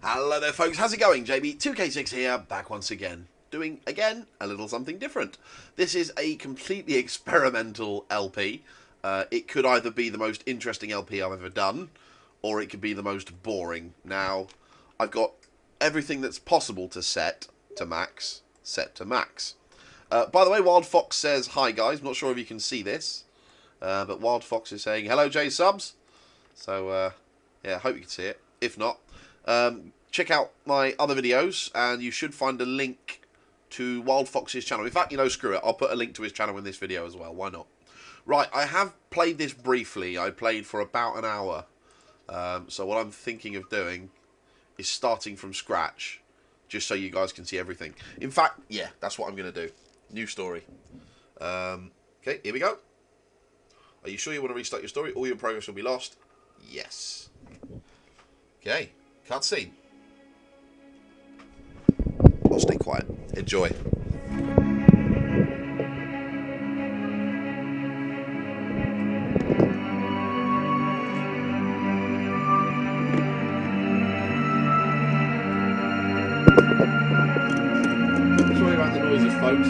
Hello there folks, how's it going? JB2K6 here, back once again, doing, again, a little something different. This is a completely experimental LP. It could either be the most interesting LP I've ever done, or it could be the most boring. Now, I've got everything that's possible to set to max, set to max. By the way, Wild Fox says, hi guys, I'm not sure if you can see this, but Wild Fox is saying, hello J Subs. So, yeah, hope you can see it. If not, check out my other videos, and you should find a link to Wild Fox's channel. In fact, screw it. I'll put a link to his channel in this video as well. Why not? Right, I have played this briefly. I played for about an hour. So what I'm thinking of doing is starting from scratch, just so you guys can see everything. In fact, yeah, that's what I'm going to do. New story. Okay, here we go. Are you sure you want to restart your story? All your progress will be lost. Yes. Okay, cutscene. I'll stay quiet. Enjoy. Sorry about the noises, folks.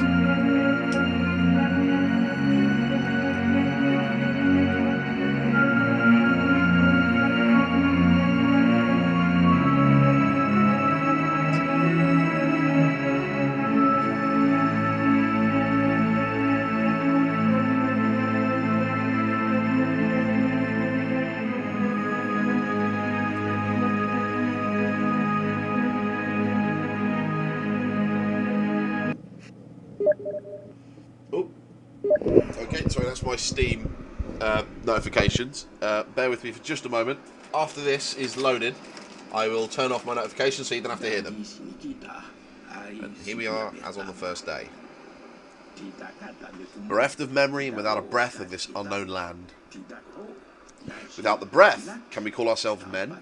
Oh, okay, sorry, that's my Steam notifications. Bear with me for just a moment. After this is loaded, I will turn off my notifications so you don't have to hear them. And here we are, as on the first day. Bereft of memory and without a breath of this unknown land. Without the breath, can we call ourselves men?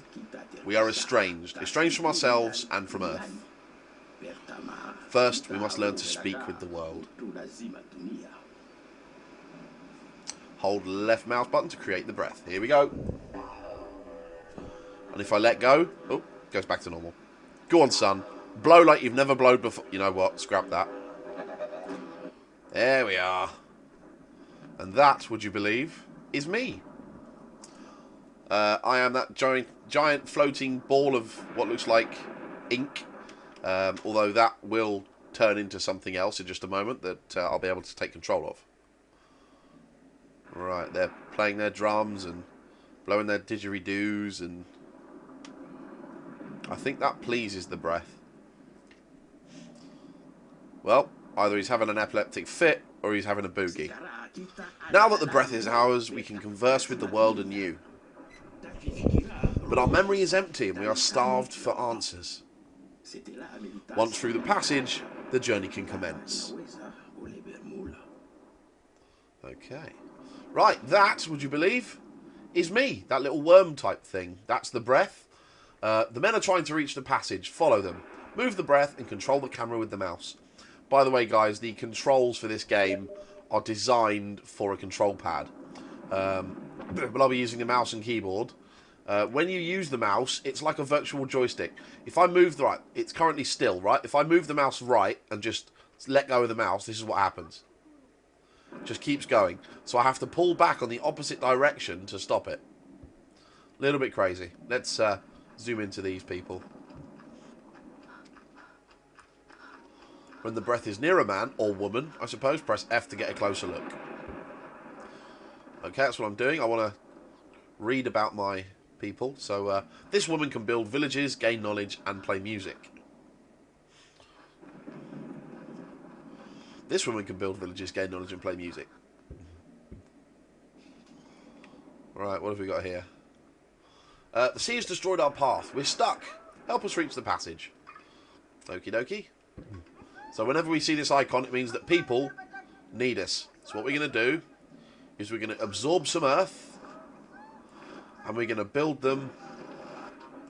We are estranged from ourselves and from Earth. First, we must learn to speak with the world. Hold left mouse button to create the breath. Here we go. And if I let go, oh, it goes back to normal. Go on, son. Blow like you've never blown before. You know what? Scrap that. There we are. And that, would you believe, is me. I am that giant floating ball of what looks like ink. Although that will turn into something else in just a moment that I'll be able to take control of. Right, they're playing their drums and blowing their didgeridoos, and I think that pleases the breath. Well, either he's having an epileptic fit or he's having a boogie. Now that the breath is ours, we can converse with the world anew. But our memory is empty and we are starved for answers. Once through the passage, the journey can commence. Okay. Right, that, would you believe, is me. That little worm type thing. That's the breath. The men are trying to reach the passage. Follow them. Move the breath and control the camera with the mouse. By the way, guys, the controls for this game are designed for a control pad. But I'll be using the mouse and keyboard. When you use the mouse, it's like a virtual joystick. If I move the right, it's currently still, right? If I move the mouse right and just let go of the mouse, this is what happens. It just keeps going. So I have to pull back on the opposite direction to stop it. A little bit crazy. Let's zoom into these people. When the breath is near a man, or woman, I suppose, press F to get a closer look. Okay, that's what I'm doing. I want to read about my people. So this woman can build villages, gain knowledge, and play music. This woman can build villages, gain knowledge, and play music. Right, what have we got here? The sea has destroyed our path. We're stuck. Help us reach the passage. Okie dokie. So whenever we see this icon, it means that people need us. So what we're going to do is we're going to absorb some earth, and we're going to build them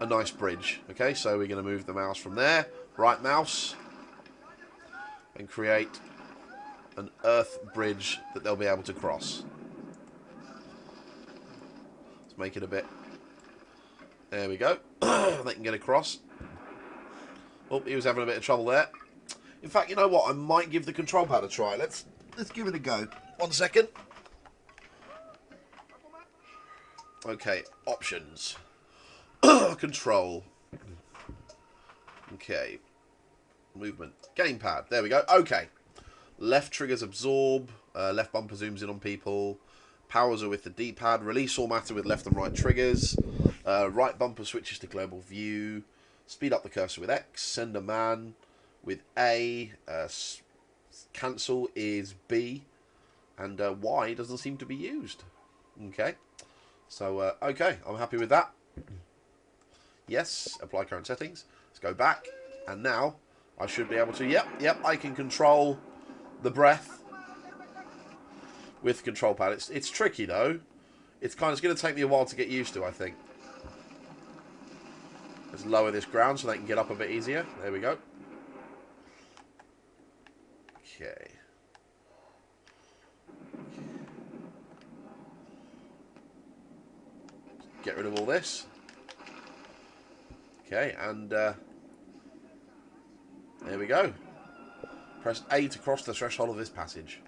a nice bridge. Okay, so we're going to move the mouse from there, right mouse, and create an earth bridge that they'll be able to cross. Let's make it a bit... There we go. They can get across. Oh, he was having a bit of trouble there. In fact, you know what? I might give the control pad a try. Let's give it a go. 1 second. Okay, options. Control. Okay. Movement. Gamepad. There we go. Okay. Left triggers absorb. Left bumper zooms in on people. Powers are with the D-pad. Release all matter with left and right triggers. Right bumper switches to global view. Speed up the cursor with X. Send a man with A. Cancel is B. And Y doesn't seem to be used. Okay. So, okay. I'm happy with that. Yes. Apply current settings. Let's go back. And now I should be able to... Yep. I can control the breath with control pad. It's tricky, though. It's going to take me a while to get used to, I think. Let's lower this ground so they can get up a bit easier. There we go. Okay. Get rid of all this. Okay, and there we go. Press A to cross the threshold of this passage.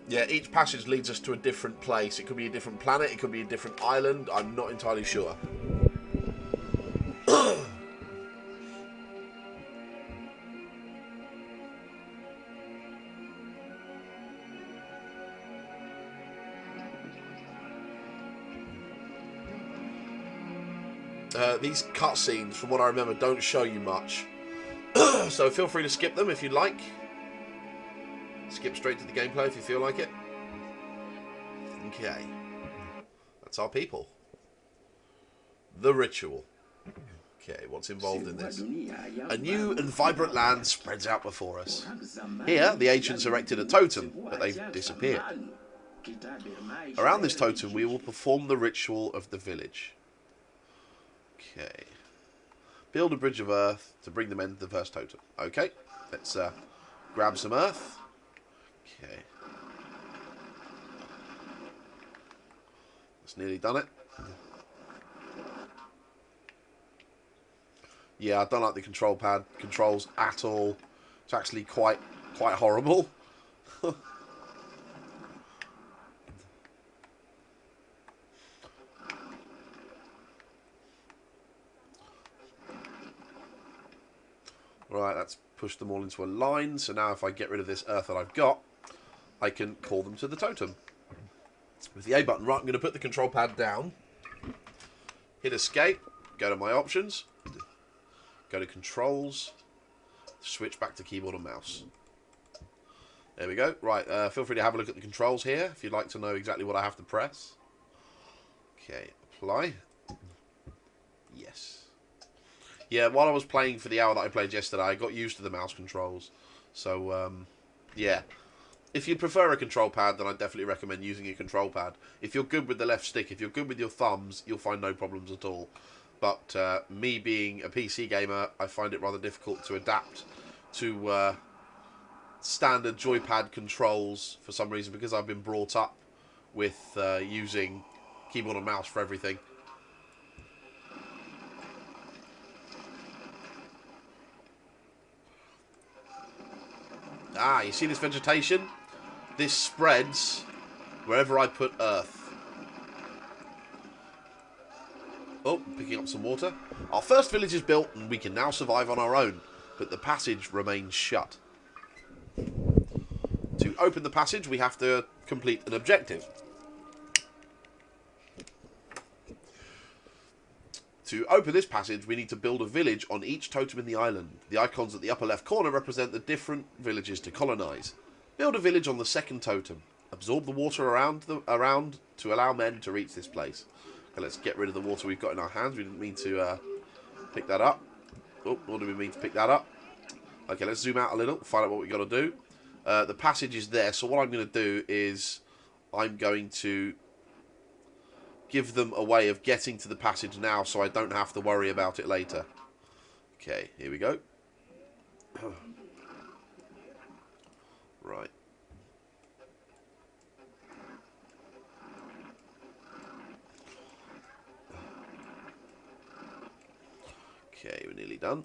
Yeah, each passage leads us to a different place. It could be a different planet, it could be a different island. I'm not entirely sure. These cutscenes, from what I remember, don't show you much. So feel free to skip them if you'd like. Skip straight to the gameplay if you feel like it. Okay. That's our people. The ritual. Okay, what's involved in this? A new and vibrant land spreads out before us. Here, the ancients erected a totem, but they've disappeared. Around this totem, we will perform the ritual of the village. Okay. Build a bridge of earth to bring the men to the first totem. Okay, let's grab some earth. Okay. That's nearly done it. Yeah, I don't like the control pad controls at all. It's actually quite horrible. Right, that's pushed them all into a line. So now if I get rid of this earth that I've got, I can call them to the totem. With the A button, right, I'm going to put the control pad down. Hit escape. Go to my options. Go to controls. Switch back to keyboard and mouse. There we go. Right, feel free to have a look at the controls here if you'd like to know exactly what I have to press. Okay, apply. Yes. Yeah, while I was playing for the hour that I played yesterday, I got used to the mouse controls. So, yeah. If you prefer a control pad, then I definitely recommend using a control pad. If you're good with the left stick, if you're good with your thumbs, you'll find no problems at all. But me being a PC gamer, I find it rather difficult to adapt to standard joypad controls for some reason, because I've been brought up with using keyboard and mouse for everything. Ah, you see this vegetation? This spreads wherever I put earth. Oh, picking up some water. Our first village is built and we can now survive on our own, but the passage remains shut. To open the passage, we have to complete an objective. To open this passage, we need to build a village on each totem in the island. The icons at the upper left corner represent the different villages to colonize. Build a village on the second totem. Absorb the water around to allow men to reach this place. Okay, let's get rid of the water we've got in our hands. We didn't mean to pick that up. Oh, what do we mean to pick that up? Okay, let's zoom out a little, find out what we've got to do. The passage is there, so what I'm going to do is I'm going to give them a way of getting to the passage now so I don't have to worry about it later. Okay, here we go. Right. Okay, we're nearly done.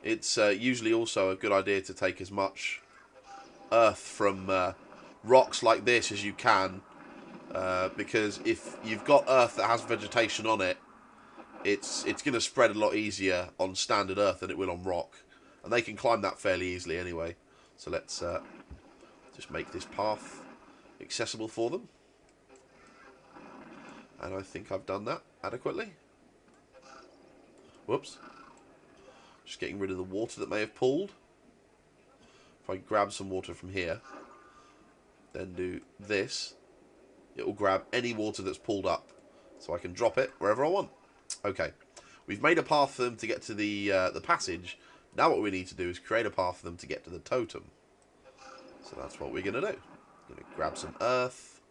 It's usually also a good idea to take as much earth from rocks like this as you can, because if you've got earth that has vegetation on it, it's going to spread a lot easier on standard earth than it will on rock, and they can climb that fairly easily anyway. So let's just make this path accessible for them, and I think I've done that adequately. Whoops. Just getting rid of the water that may have pooled. If I grab some water from here, then do this, it will grab any water that's pulled up, so I can drop it wherever I want. Okay, we've made a path for them to get to the passage. Now what we need to do is create a path for them to get to the totem. So that's what we're going to do. Going to grab some earth.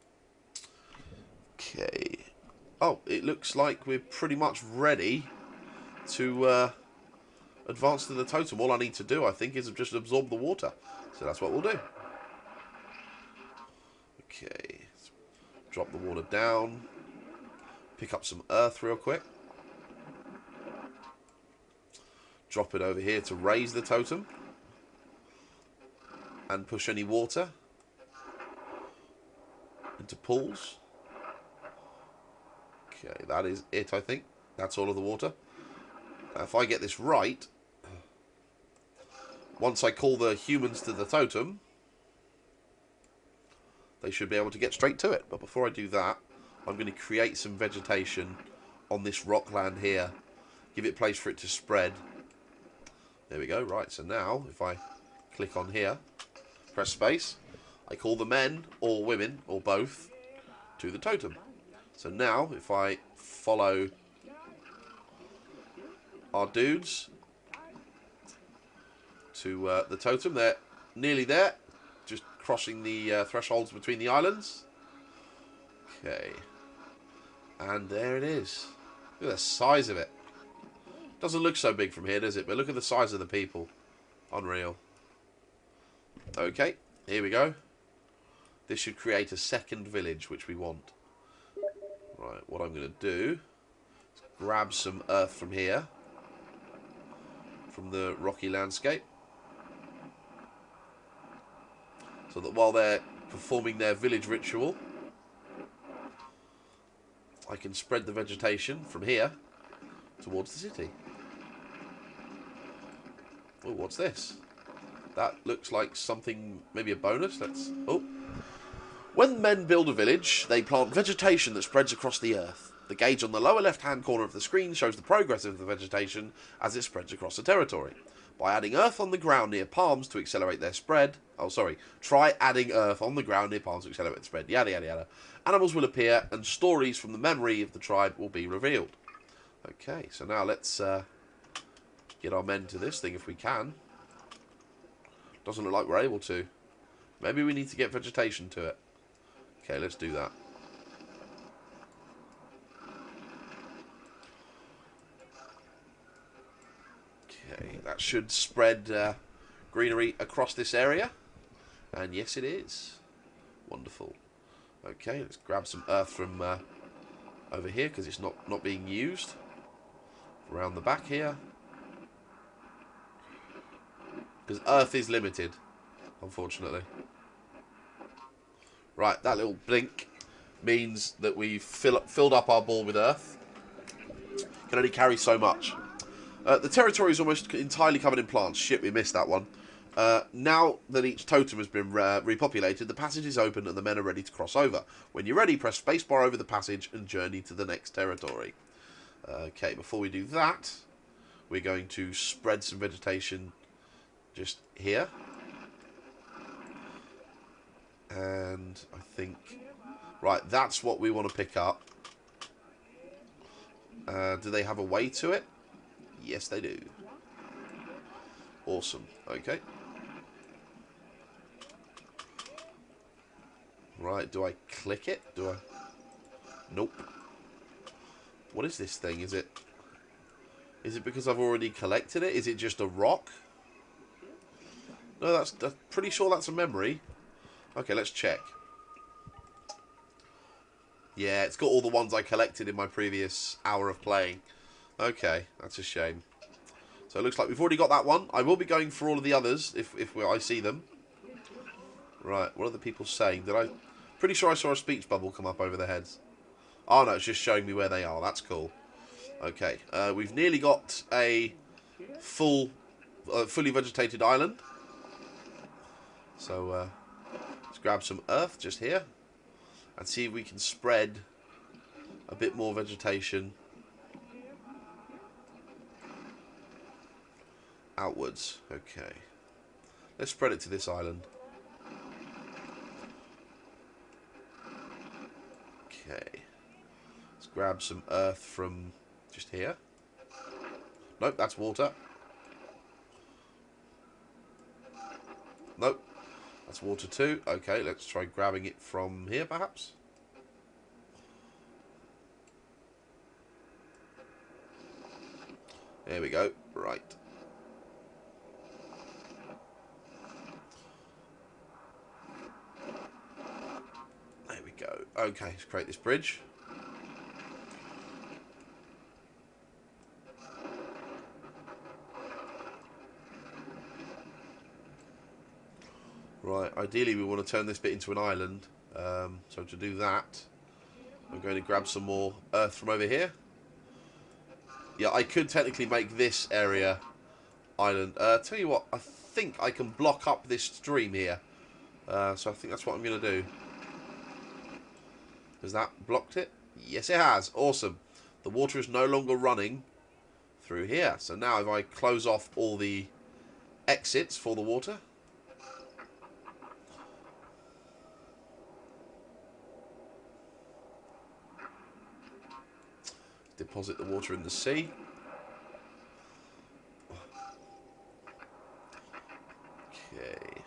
Okay. Oh, it looks like we're pretty much ready to advance to the totem. All I need to do, I think, is just absorb the water. So that's what we'll do. Okay. Let's drop the water down. Pick up some earth real quick. Drop it over here to raise the totem. And push any water into pools. Okay, that is it, I think. That's all of the water. Now, if I get this right, once I call the humans to the totem, they should be able to get straight to it. But before I do that, I'm going to create some vegetation on this rockland here. Give it place for it to spread. There we go. Right, so now, if I click on here, press space, I call the men, or women, or both, to the totem. So now, if I follow our dudes to the totem, they're nearly there, just crossing the thresholds between the islands. Okay, and there it is. Look at the size of it. Doesn't look so big from here, does it? But look at the size of the people. Unreal. Okay, here we go. This should create a second village, which we want. Right, what I'm going to do is grab some earth from here, from the rocky landscape, so that while they're performing their village ritual, I can spread the vegetation from here towards the city. Oh, what's this? That looks like something, maybe a bonus. Let's... Oh. When men build a village, they plant vegetation that spreads across the earth. The gauge on the lower left-hand corner of the screen shows the progress of the vegetation as it spreads across the territory. By adding earth on the ground near palms to accelerate their spread... Oh, sorry. Try adding earth on the ground near palms to accelerate the spread. Yada, yada, yada. Animals will appear, and stories from the memory of the tribe will be revealed. Okay, so now let's get our men to this thing if we can. Doesn't look like we're able to. Maybe we need to get vegetation to it. Okay, let's do that. Okay, that should spread greenery across this area. And yes, it is. Wonderful. Okay, let's grab some earth from over here, because it's not being used. Around the back here. Because earth is limited, unfortunately. Right, that little blink means that we've filled up our ball with earth. Can only carry so much. The territory is almost entirely covered in plants. Shit, we missed that one. Now that each totem has been repopulated, the passage is open and the men are ready to cross over. When you're ready, press spacebar over the passage and journey to the next territory. Okay, before we do that, we're going to spread some vegetation just here. And I think... Right, that's what we want to pick up. Do they have a way to it? Yes, they do. Awesome. Okay. Right, do I click it? Do I... Nope. What is this thing? Is it because I've already collected it? Is it just a rock? No, that's pretty sure that's a memory. Okay, let's check. Yeah, it's got all the ones I collected in my previous hour of playing. Okay, that's a shame. So it looks like we've already got that one. I will be going for all of the others if I see them. Right, what are the people saying? Pretty sure I saw a speech bubble come up over their heads. Oh no, it's just showing me where they are. That's cool. Okay, we've nearly got a fully vegetated island. So let's grab some earth just here and see if we can spread a bit more vegetation outwards. Okay, let's spread it to this island. Okay, let's grab some earth from just here. Nope, that's water. Nope, that's water too. Okay, let's try grabbing it from here perhaps. There we go. Right. There we go. Okay, let's create this bridge. Right, ideally we want to turn this bit into an island. So to do that, I'm going to grab some more earth from over here. Yeah, I could technically make this area island. Tell you what, I think I can block up this stream here. So I think that's what I'm going to do. Has that blocked it? Yes, it has. Awesome. The water is no longer running through here. So now if I close off all the exits for the water. Deposit the water in the sea. Okay.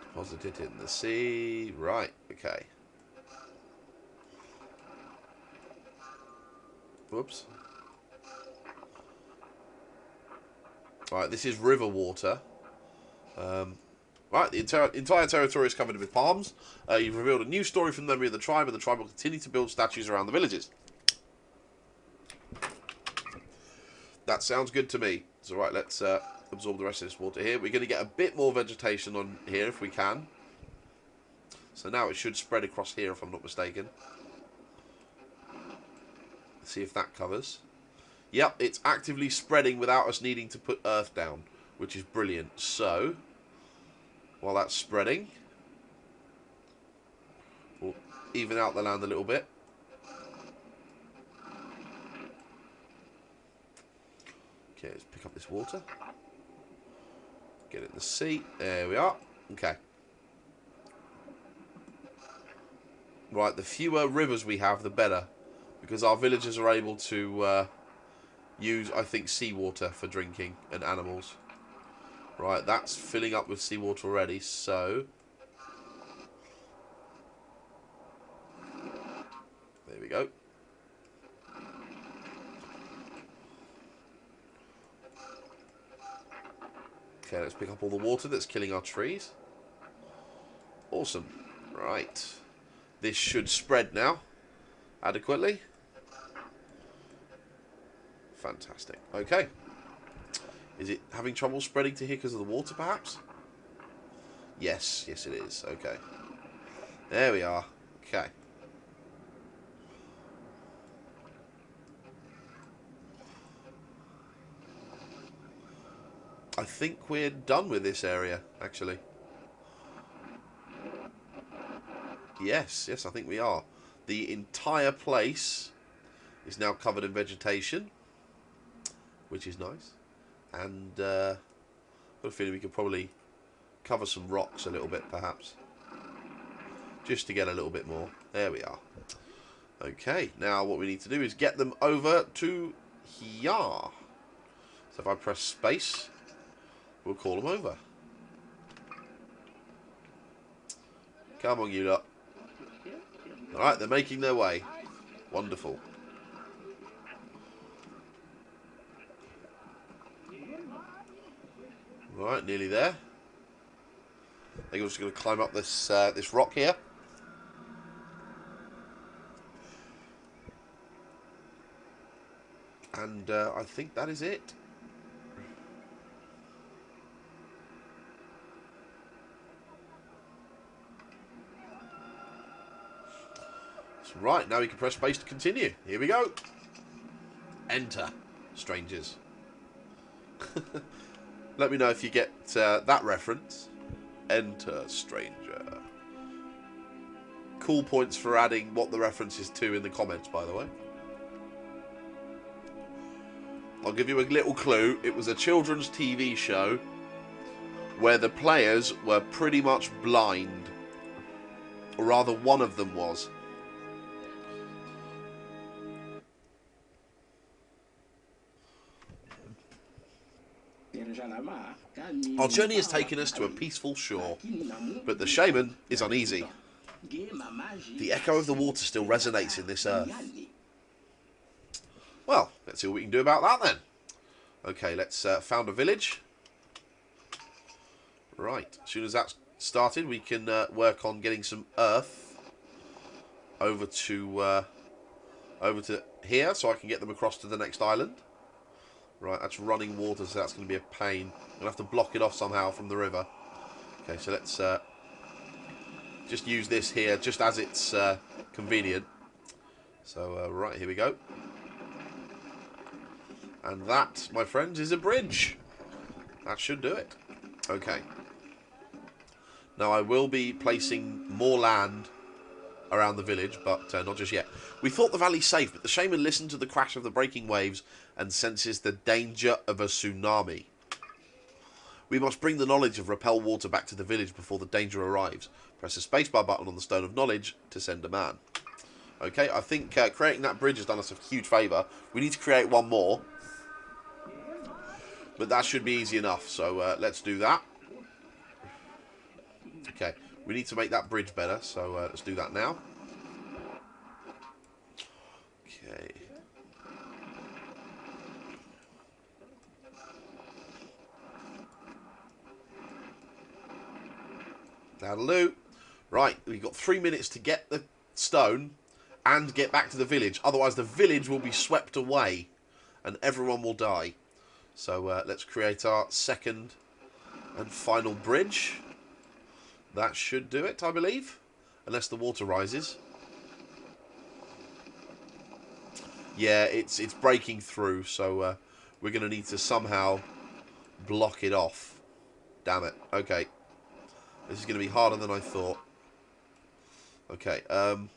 Deposit it in the sea. Right, okay. Whoops. Right, this is river water. Right, the entire territory is covered with palms. You've revealed a new story from the memory of the tribe, and the tribe will continue to build statues around the villages. That sounds good to me. So right, let's absorb the rest of this water here. We're going to get a bit more vegetation on here if we can. So now it should spread across here if I'm not mistaken. Let's see if that covers. Yep, it's actively spreading without us needing to put earth down, which is brilliant. So, while that's spreading, we'll even out the land a little bit. Okay, let's pick up this water. Get it in the sea. There we are. Okay. Right, the fewer rivers we have, the better. Because our villagers are able to use, I think, seawater for drinking and animals. Right, that's filling up with seawater already, so... There we go. Okay, let's pick up all the water that's killing our trees. Awesome. Right. This should spread now adequately. Fantastic. Okay. Is it having trouble spreading to here because of the water, perhaps? Yes. Yes, it is. Okay. There we are. Okay. I think we're done with this area, actually. Yes, yes, I think we are. The entire place is now covered in vegetation, which is nice. And I've got a feeling we could probably cover some rocks a little bit, perhaps. Just to get a little bit more. There we are. Okay, now what we need to do is get them over to here. So if I press space, we'll call them over. Come on, you lot. Alright, they're making their way. Wonderful. Right, nearly there. I think I'm just going to climb up this this rock here. And I think that is it. So, right, now we can press space to continue. Here we go. Enter, strangers. Let me know if you get that reference. Enter, stranger. Cool points for adding what the reference is to in the comments, by the way. I'll give you a little clue. It was a children's TV show where the players were pretty much blind. Or rather, one of them was. Our journey has taken us to a peaceful shore, but the shaman is uneasy. The echo of the water still resonates in this earth. Well, let's see what we can do about that then. Okay, let's found a village. Right, as soon as that's started, we can work on getting some earth over to here, so I can get them across to the next island. Right, that's running water, so that's going to be a pain. I'm going to have to block it off somehow from the river. Okay, so let's just use this here, just as it's convenient. So, right, here we go. And that, my friends, is a bridge. That should do it. Okay. Now, I will be placing more land around the village, but not just yet. We thought the valley's safe, but the shaman listened to the crash of the breaking waves and senses the danger of a tsunami. We must bring the knowledge of repel water back to the village before the danger arrives. Press the spacebar button on the Stone of Knowledge to send a man. Okay, I think creating that bridge has done us a huge favour. We need to create one more. But that should be easy enough, so let's do that. Okay, we need to make that bridge better, so let's do that now. Okay. That'll do. Right, we've got 3 minutes to get the stone and get back to the village. Otherwise, the village will be swept away and everyone will die. So let's create our second and final bridge. That should do it, I believe. Unless the water rises. Yeah, it's breaking through, so we're going to need to somehow block it off. Damn it. Okay. This is going to be harder than I thought. Okay, come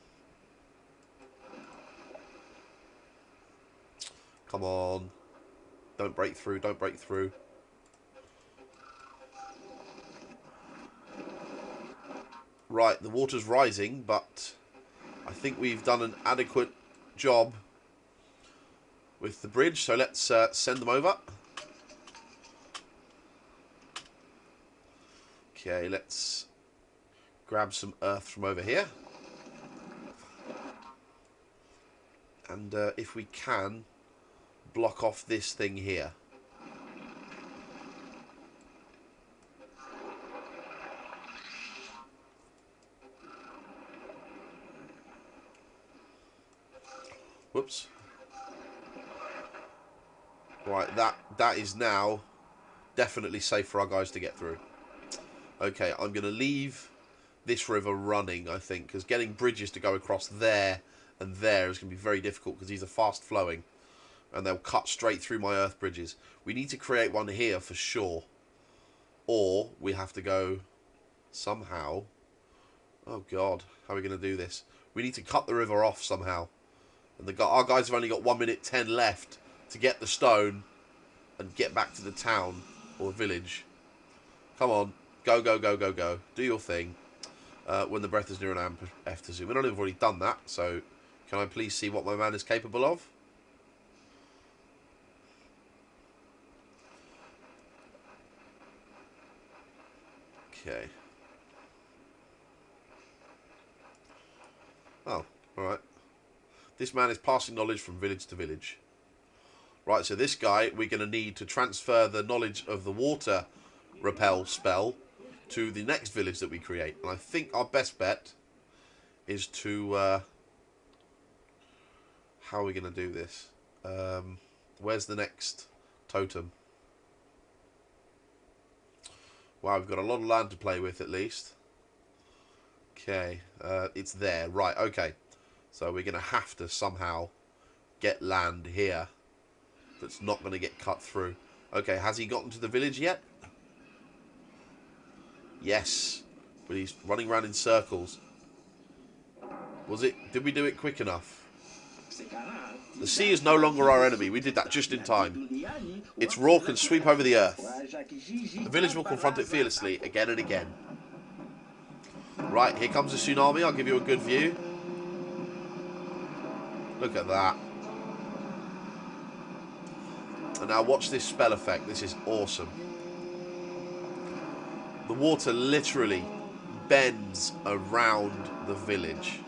on. Don't break through, don't break through. Right, the water's rising, but I think we've done an adequate job with the bridge, so let's send them over. Okay, let's grab some earth from over here. And if we can, block off this thing here. Whoops. Right, that is now definitely safe for our guys to get through. Okay, I'm going to leave this river running, I think, because getting bridges to go across there and there is going to be very difficult because these are fast flowing and they'll cut straight through my earth bridges. We need to create one here for sure, or we have to go somehow. Oh god, how are we going to do this? We need to cut the river off somehow, and our guys have only got 1 minute 10 left to get the stone and get back to the town or village. Come on, go, go, go, go, go. Do your thing. When the breath is near an F to zoom. I know we've already done that, so can I please see what my man is capable of? Okay. Oh, alright. This man is passing knowledge from village to village. Right, so this guy we're going to need to transfer the knowledge of the water repel spell to the next village that we create. And I think our best bet is to... how are we going to do this? Where's the next totem? Wow, we've got a lot of land to play with at least. Okay, it's there. Right, okay. So we're going to have to somehow get land here that's not going to get cut through. Okay, has he gotten to the village yet? Yes, but he's running around in circles. Was it? Did we do it quick enough? The sea is no longer our enemy. We did that just in time. Its roar can sweep over the earth. The village will confront it fearlessly again and again. Right, here comes a tsunami. I'll give you a good view. Look at that. And now watch this spell effect. This is awesome. The water literally bends around the village.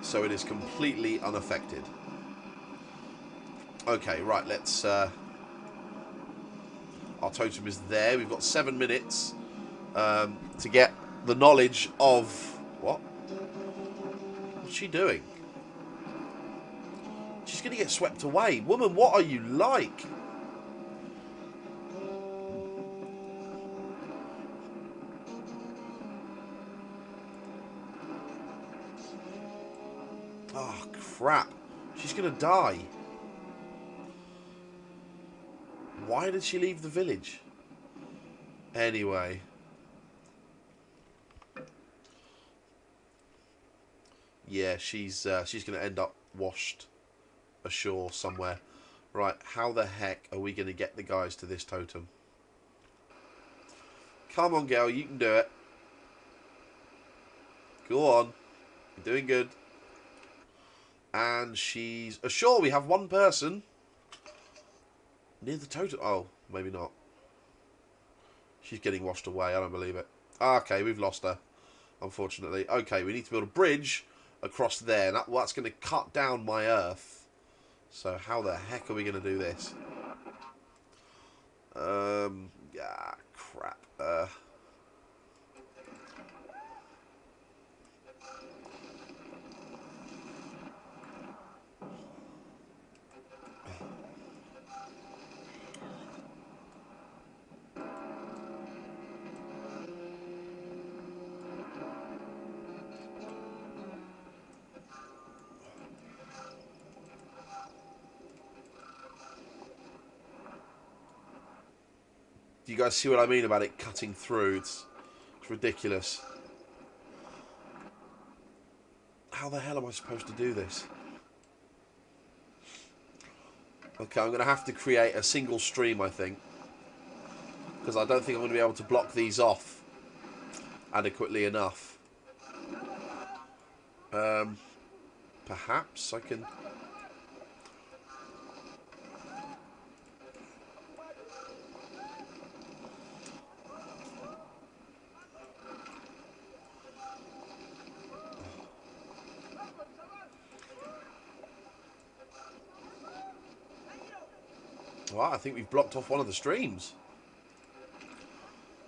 So it is completely unaffected. Okay, right, let's... our totem is there. We've got 7 minutes to get the knowledge of... What? What's she doing? She's going to get swept away. Woman, what are you like? Oh, crap. She's going to die. Why did she leave the village? Anyway. Yeah, she's going to end up washed ashore somewhere. Right, how the heck are we going to get the guys to this totem? Come on, girl, you can do it. Go on. You're doing good. And she's ashore. We have one person near the totem. Oh, maybe not. She's getting washed away. I don't believe it. Okay, we've lost her, unfortunately. Okay, we need to build a bridge across there. That's going to cut down my earth. So how the heck are we going to do this? Yeah, crap. Do you guys see what I mean about it cutting through? It's ridiculous. How the hell am I supposed to do this? Okay, I'm going to have to create a single stream, I think. Because I don't think I'm going to be able to block these off adequately enough. Perhaps I can... Well, I think we've blocked off one of the streams.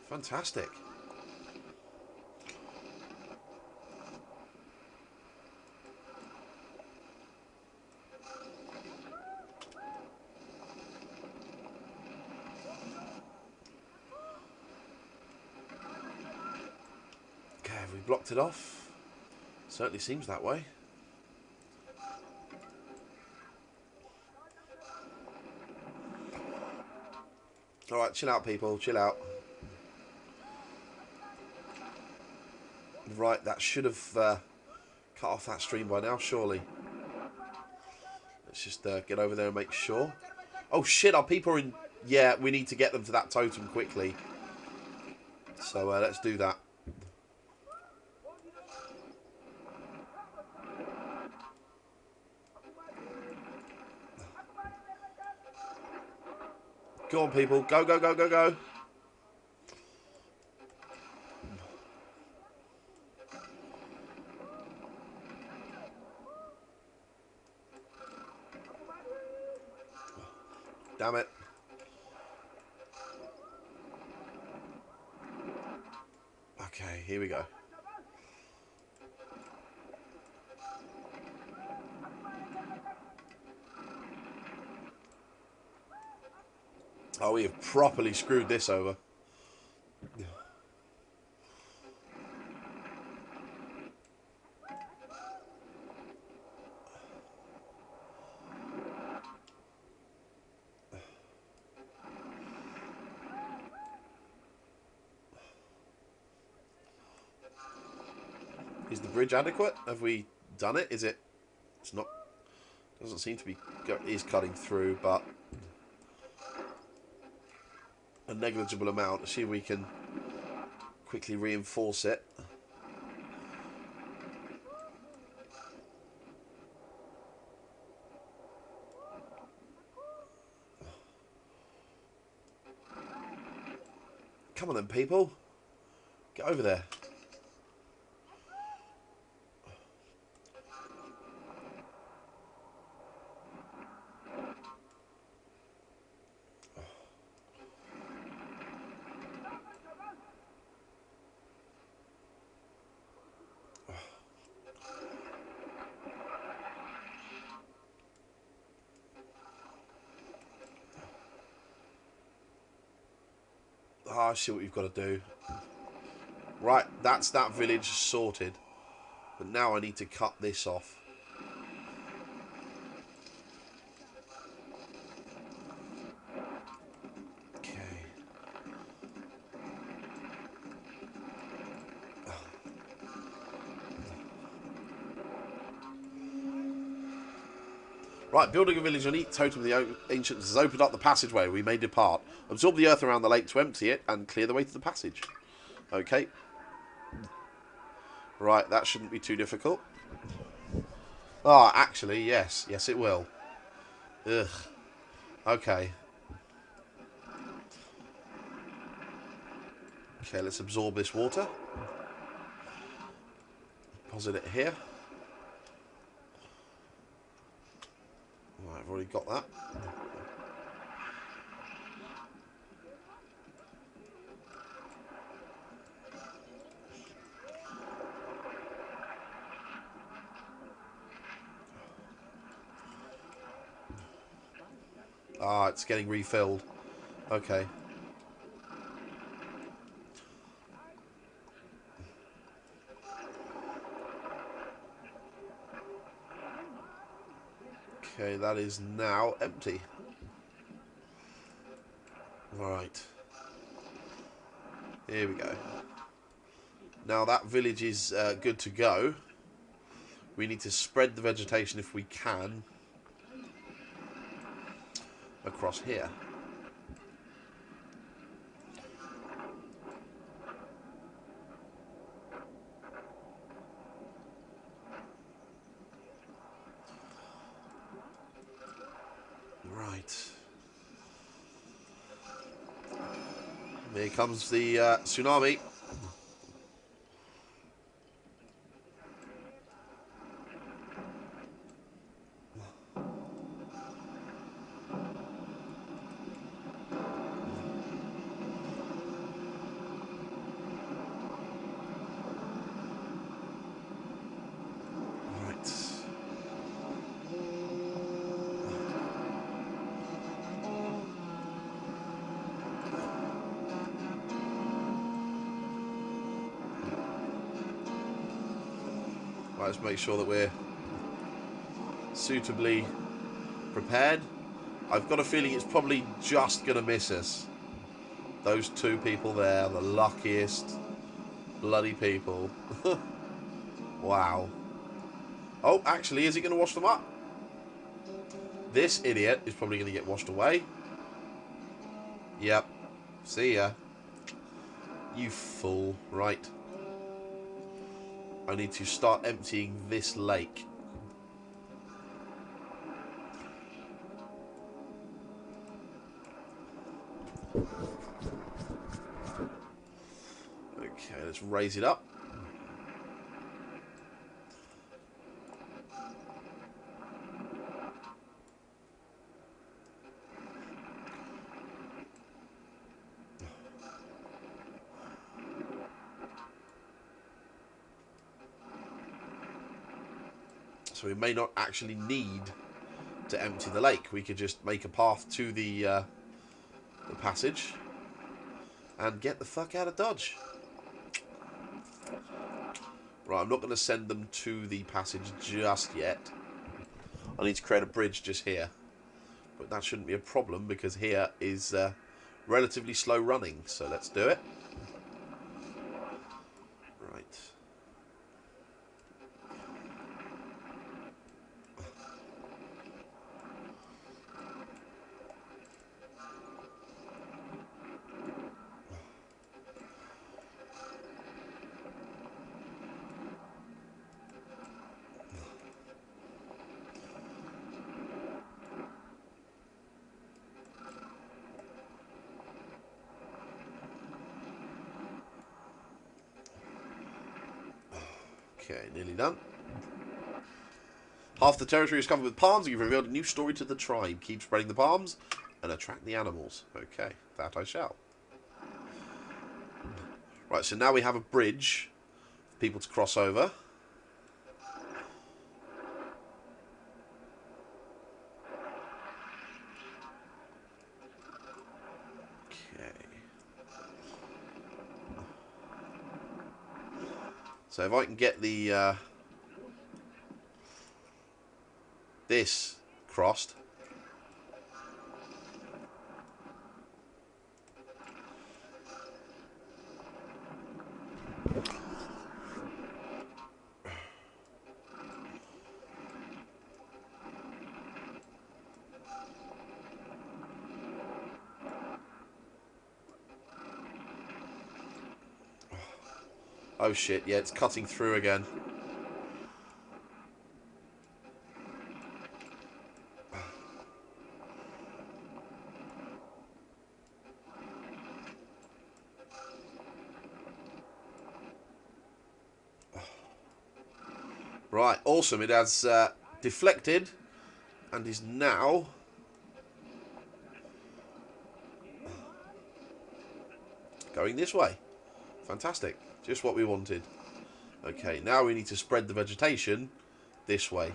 Fantastic. Okay, have we blocked it off? Certainly seems that way. Alright, chill out, people. Chill out. Right, that should have cut off that stream by now, surely. Let's just get over there and make sure. Oh, shit, our people are in... Yeah, we need to get them to that totem quickly. So, let's do that. Go on, people. Go, go, go, go, go. Damn it. Okay, here we go. Oh, we have properly screwed this over. Is the bridge adequate? Have we done it? Is it? It's not. Doesn't seem to be. It is cutting through, but a negligible amount. Let's see if we can quickly reinforce it. Come on then, people. Get over there. I see what you've got to do. Right, that's that village sorted. But now I need to cut this off. Okay. Right, building a village on each totem of the ancients has opened up the passageway. We may depart. Absorb the earth around the lake to empty it and clear the way to the passage. Okay. Right, that shouldn't be too difficult. Ah, actually, yes. Yes, it will. Ugh. Okay. Okay, let's absorb this water. Deposit it here. Right, I've already got that. Ah, it's getting refilled. Okay. Okay, that is now empty. Right. Here we go. Now that village is good to go. We need to spread the vegetation if we can across here. Right. Here comes the tsunami. Right. Right, let's make sure that we're suitably prepared. I've got a feeling it's probably just going to miss us. Those two people there, the luckiest bloody people. Wow. Oh, actually, is he going to wash them up? This idiot is probably going to get washed away. Yep. See ya. You fool. Right. I need to start emptying this lake. Okay, let's raise it up. So we may not actually need to empty the lake. We could just make a path to the passage and get the fuck out of Dodge. Right, I'm not going to send them to the passage just yet. I need to create a bridge just here. But that shouldn't be a problem because here is relatively slow running. So let's do it. Right. Okay, nearly done. Half the territory is covered with palms. You've revealed a new story to the tribe. Keep spreading the palms and attract the animals. Okay, that I shall. Right, so now we have a bridge for people to cross over. Okay. So if I can get the this crossed. Oh shit, yeah, it's cutting through again. Right, awesome. It has deflected and is now going this way. Fantastic. Just what we wanted. Okay, now we need to spread the vegetation this way.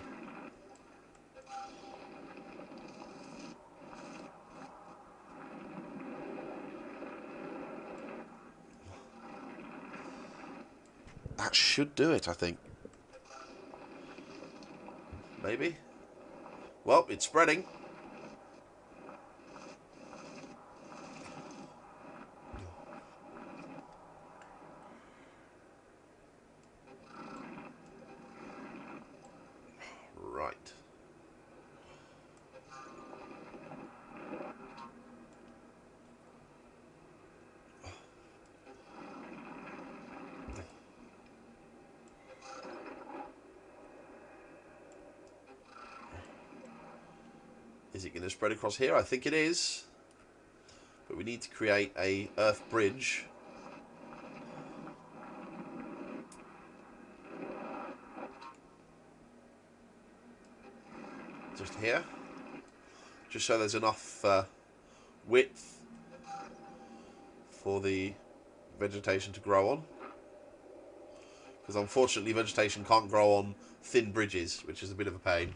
That should do it, I think. Maybe. Well, it's spreading. Right. Is it going to spread across here? I think it is. But we need to create a earth bridge. Just here. Just so there's enough width for the vegetation to grow on. Because unfortunately vegetation can't grow on thin bridges, which is a bit of a pain.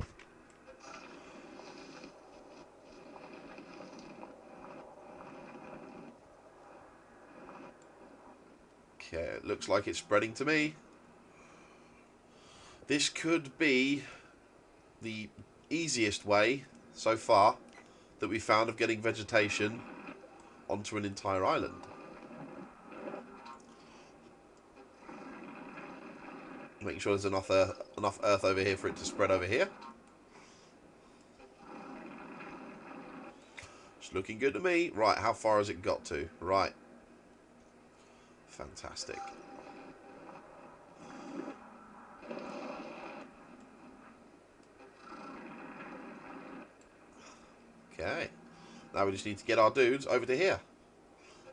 Okay, it looks like it's spreading to me. This could be the easiest way so far that we found of getting vegetation onto an entire island. Making sure there's enough earth over here for it to spread over here. It's looking good to me. Right, how far has it got to? Right. Fantastic. Okay. Now we just need to get our dudes over to here.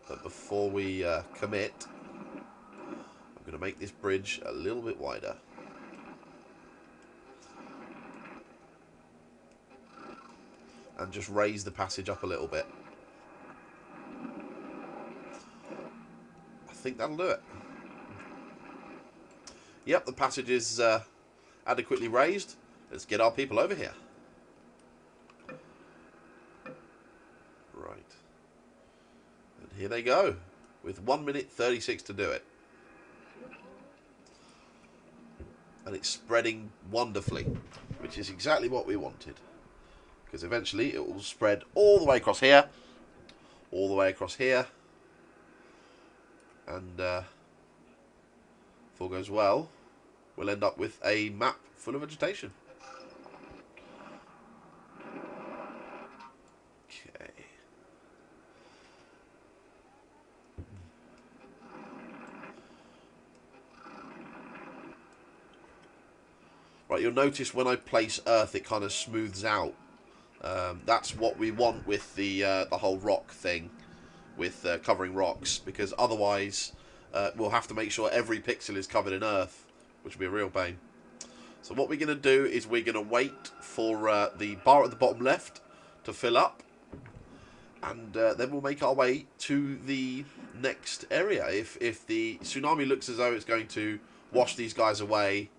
But before we commit, I'm going to make this bridge a little bit wider. And just raise the passage up a little bit. I think that'll do it. Yep, the passage is adequately raised. Let's get our people over here. Right. And here they go. With 1 minute 36 to do it. And it's spreading wonderfully. Which is exactly what we wanted. Because eventually it will spread all the way across here. All the way across here. And if all goes well, we'll end up with a map full of vegetation. Okay. Right, you'll notice when I place earth, it kind of smooths out. That's what we want with the whole rock thing, with covering rocks, because otherwise we'll have to make sure every pixel is covered in earth, which will be a real pain. So what we're going to do is we're going to wait for the bar at the bottom left to fill up, and then we'll make our way to the next area. If the tsunami looks as though it's going to wash these guys away,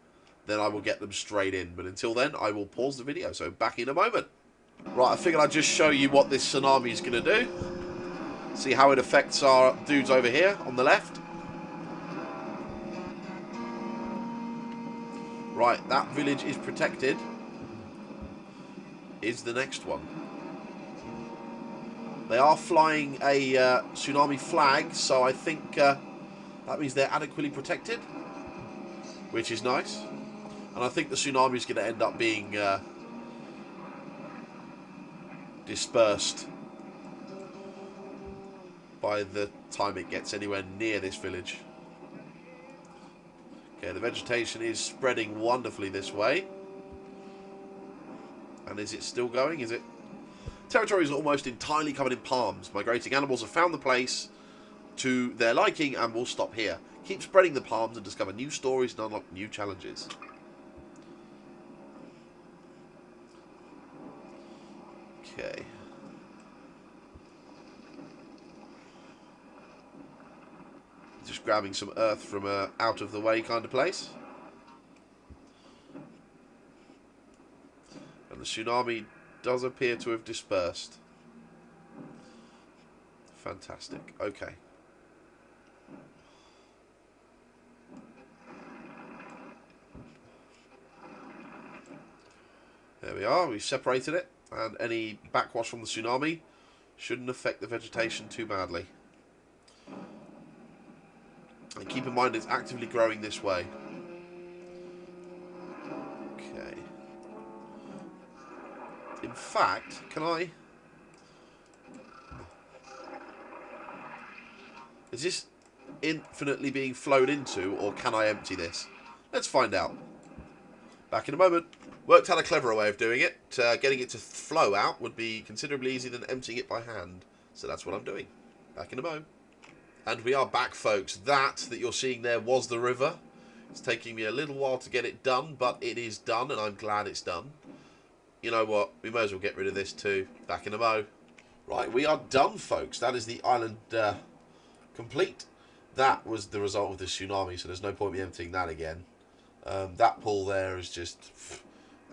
then I will get them straight in. But until then, I will pause the video. So back in a moment. Right, I figured I'd just show you what this tsunami is going to do. See how it affects our dudes over here on the left. Right, that village is protected. Is the next one. They are flying a tsunami flag, so I think that means they're adequately protected, which is nice. And I think the tsunami is going to end up being dispersed by the time it gets anywhere near this village. Okay, the vegetation is spreading wonderfully this way. And is it still going? Is it? Territory is almost entirely covered in palms. Migrating animals have found the place to their liking and will stop here. Keep spreading the palms and discover new stories and unlock new challenges. Okay. Just grabbing some earth from a out of the way kind of place. And the tsunami does appear to have dispersed. Fantastic. Okay. There we are. We've separated it. And any backwash from the tsunami shouldn't affect the vegetation too badly. And keep in mind it's actively growing this way. Okay. In fact, can I... Is this infinitely being flowed into, or can I empty this? Let's find out. Back in a moment. Worked out a cleverer way of doing it. Getting it to flow out would be considerably easier than emptying it by hand. So that's what I'm doing. Back in a moment. And we are back, folks. That you're seeing there was the river. It's taking me a little while to get it done, but it is done, and I'm glad it's done. You know what? We may as well get rid of this too. Back in a mo. Right, we are done, folks. That is the island complete. That was the result of the tsunami, so there's no point in me emptying that again. That pool there is just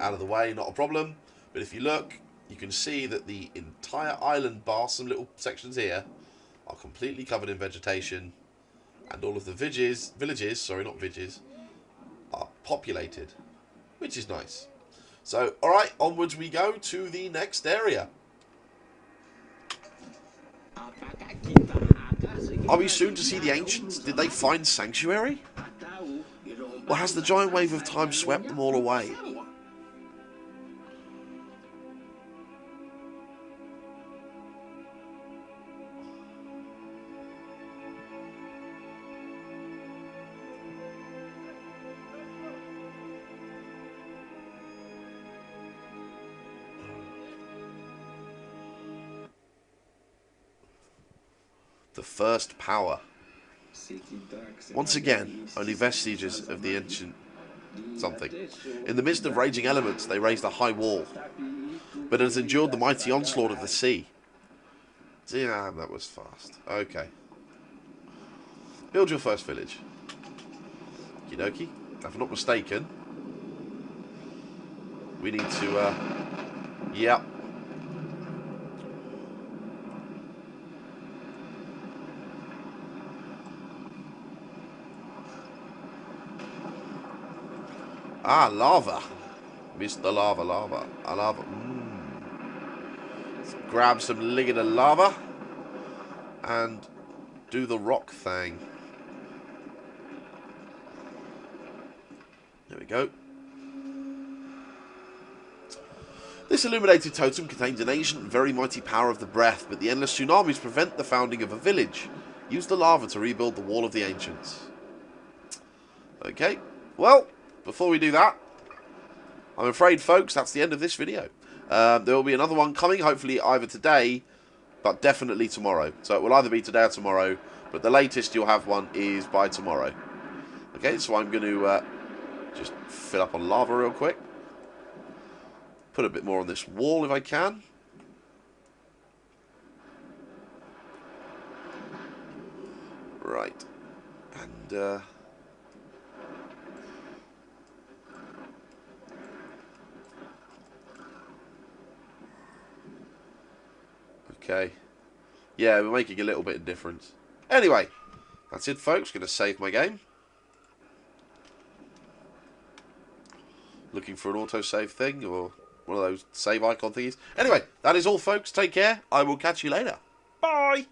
out of the way, not a problem. But if you look, you can see that the entire island, bar some little sections here, are completely covered in vegetation, and all of the villages, are populated, which is nice. So, alright, onwards we go to the next area. Are we soon to see the ancients? Did they find sanctuary? Or has the giant wave of time swept them all away? The first power. Once again, only vestiges of the ancient something. In the midst of raging elements, they raised a high wall, but it has endured the mighty onslaught of the sea. Damn, that was fast. Okay. Build your first village. Okie dokie. If I'm not mistaken, We need to, yep. Ah, lava. Mr. Lava, lava. A lava. Let's grab some Ligida lava and do the rock thing. There we go. This illuminated totem contains an ancient and very mighty power of the breath, but the endless tsunamis prevent the founding of a village. Use the lava to rebuild the wall of the ancients. Okay, well, before we do that, I'm afraid, folks, that's the end of this video. There will be another one coming, hopefully either today, but definitely tomorrow. So it will either be today or tomorrow, but the latest you'll have one is by tomorrow. Okay, so I'm going to just fill up on lava real quick. Put a bit more on this wall if I can. Right. And, okay. Yeah, we're making a little bit of difference. Anyway, that's it, folks. Going to save my game. Looking for an autosave thing or one of those save icon thingies. Anyway, that is all, folks. Take care. I will catch you later. Bye.